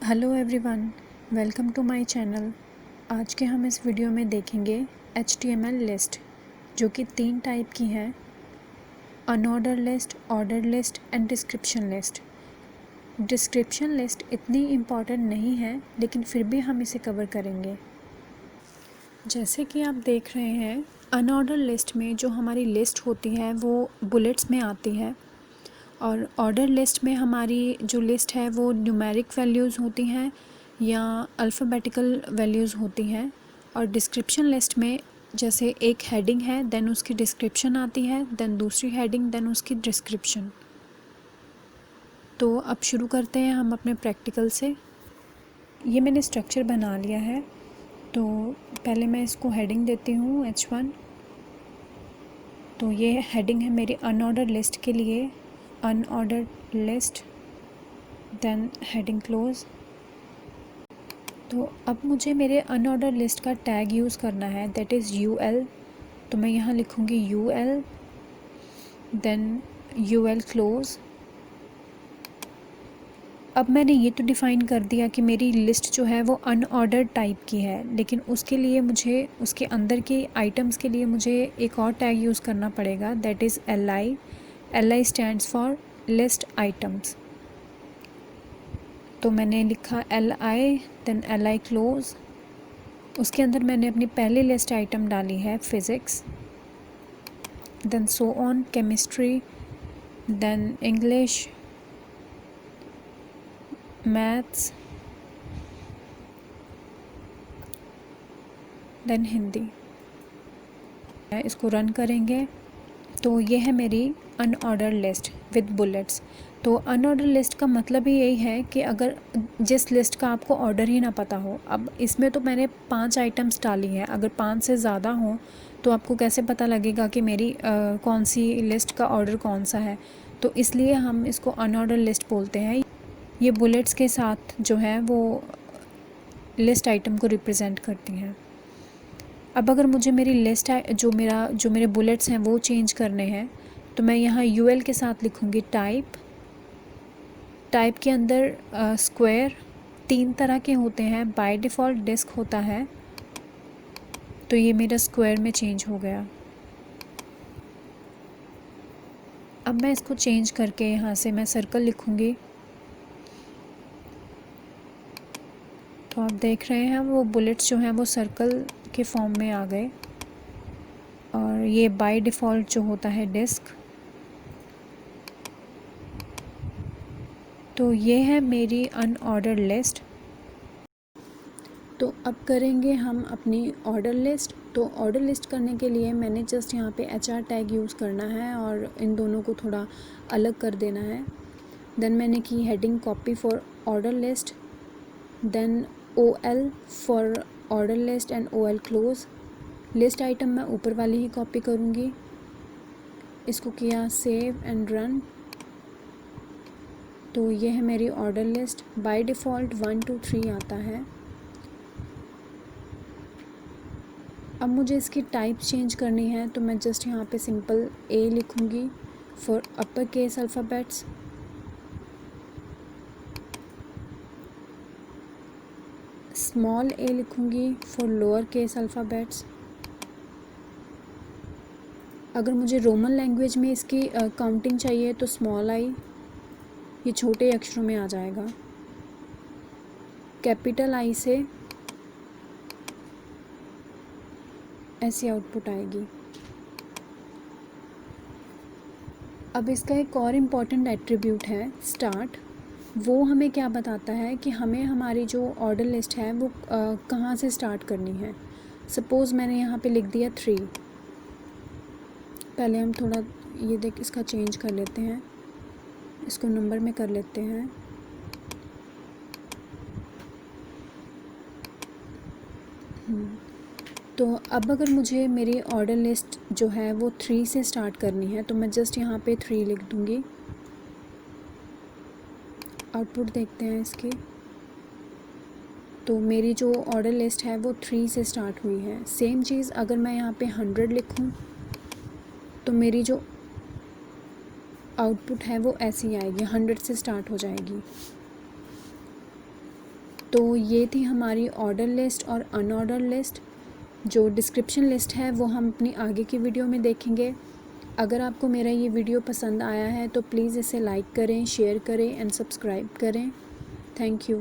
Hello everyone, welcome to my channel. आज के हम इस वीडियो में देखेंगे HTML लिस्ट, जो कि 3 टाइप की है: unordered list, order list and description list. Description list इतनी इम्पॉर्टेंट नहीं है, लेकिन फिर भी हम इसे कवर करेंगे। जैसे कि आप देख रहे हैं, अनऑर्डर लिस्ट में जो हमारी लिस्ट होती है वो बुलेट्स में आती है, और ऑर्डर लिस्ट में हमारी जो लिस्ट है वो न्यूमेरिक वैल्यूज़ होती हैं या अल्फ़ाबेटिकल वैल्यूज़ होती हैं। और डिस्क्रिप्शन लिस्ट में जैसे एक हेडिंग है, देन उसकी डिस्क्रिप्शन आती है, देन दूसरी हेडिंग, देन उसकी डिस्क्रिप्शन। तो अब शुरू करते हैं हम अपने प्रैक्टिकल से। ये मैंने स्ट्रक्चर बना लिया है, तो पहले मैं इसको हेडिंग देती हूँ H1। तो ये हेडिंग है मेरी अनऑर्डर लिस्ट के लिए, unordered list, then heading close. तो अब मुझे मेरे अनऑर्डर लिस्ट का टैग यूज़ करना है, दैट इज़ UL। तो मैं यहाँ लिखूँगी UL, देन UL क्लोज। अब मैंने ये तो डिफ़ाइन कर दिया कि मेरी लिस्ट जो है वो अनऑर्डर्ड टाइप की है, लेकिन उसके लिए मुझे उसके अंदर के आइटम्स के लिए मुझे एक और टैग यूज़ करना पड़ेगा, that is LI। LI stands for list items. तो मैंने लिखा LI, देन LI क्लोज। उसके अंदर मैंने अपनी पहली लिस्ट आइटम डाली है physics, then so on chemistry, then English, maths, then Hindi. इसको रन करेंगे तो ये है मेरी अनऑर्डर लिस्ट विद बुलेट्स। तो अनऑर्डर लिस्ट का मतलब ही यही है कि अगर जिस लिस्ट का आपको ऑर्डर ही ना पता हो, अब इसमें तो मैंने 5 आइटम्स डाली हैं, अगर 5 से ज़्यादा हों तो आपको कैसे पता लगेगा कि मेरी कौन सी लिस्ट का ऑर्डर कौन सा है। तो इसलिए हम इसको अनऑर्डर लिस्ट बोलते हैं। ये बुलेट्स के साथ जो है वो लिस्ट आइटम को रिप्रेजेंट करती हैं। अब अगर मुझे मेरी लिस्ट जो मेरे बुलेट्स हैं वो चेंज करने हैं, तो मैं यहाँ UL के साथ लिखूँगी टाइप। टाइप के अंदर स्क्वायर 3 तरह के होते हैं, बाय डिफ़ॉल्ट डिस्क होता है, तो ये मेरा स्क्वायर में चेंज हो गया। अब मैं इसको चेंज करके यहाँ से मैं सर्कल लिखूँगी। तो आप देख रहे हैं वो बुलेट्स जो हैं वो सर्कल के फॉर्म में आ गए, और ये बाय डिफ़ॉल्ट जो होता है डिस्क। तो ये है मेरी अनऑर्डर्ड लिस्ट। तो अब करेंगे हम अपनी ऑर्डर लिस्ट। तो ऑर्डर लिस्ट करने के लिए मैंने जस्ट यहाँ पे HR टैग यूज़ करना है और इन दोनों को थोड़ा अलग कर देना है। देन मैंने की heading copy for order list, then OL for order list and OL close. List item मैं ऊपर वाली ही कॉपी करूँगी। इसको किया सेव एंड रन। तो ये है मेरी ऑर्डर लिस्ट। बाय डिफ़ॉल्ट 1 2 3 आता है। अब मुझे इसकी टाइप चेंज करनी है, तो मैं जस्ट यहाँ पे सिंपल A लिखूँगी for upper case alphabets, small a लिखूँगी फॉर लोअर केस अल्फ़ाबेट्स। अगर मुझे रोमन लैंग्वेज में इसकी काउंटिंग चाहिए तो स्मॉल I, ये छोटे अक्षरों में आ जाएगा। कैपिटल I से ऐसी आउटपुट आएगी। अब इसका एक और इम्पॉर्टेंट एट्रीब्यूट है स्टार्ट। वो हमें क्या बताता है कि हमें हमारी जो ऑर्डर लिस्ट है वो कहाँ से स्टार्ट करनी है। सपोज़ मैंने यहाँ पे लिख दिया 3। पहले हम थोड़ा ये देख इसका चेंज कर लेते हैं, इसको नंबर में कर लेते हैं। तो अब अगर मुझे मेरी ऑर्डर लिस्ट जो है वो 3 से स्टार्ट करनी है, तो मैं जस्ट यहाँ पे 3 लिख दूँगी। आउटपुट देखते हैं इसकी। तो मेरी जो ऑर्डर लिस्ट है वो 3 से स्टार्ट हुई है। सेम चीज़ अगर मैं यहाँ पे 100 लिखूँ तो मेरी जो आउटपुट है वो ऐसी आएगी, 100 से स्टार्ट हो जाएगी। तो ये थी हमारी ऑर्डर लिस्ट और अनऑर्डर लिस्ट। जो डिस्क्रिप्शन लिस्ट है वो हम अपनी आगे की वीडियो में देखेंगे। अगर आपको मेरा ये वीडियो पसंद आया है तो प्लीज़ इसे लाइक करें, शेयर करें एंड सब्सक्राइब करें। Thank you.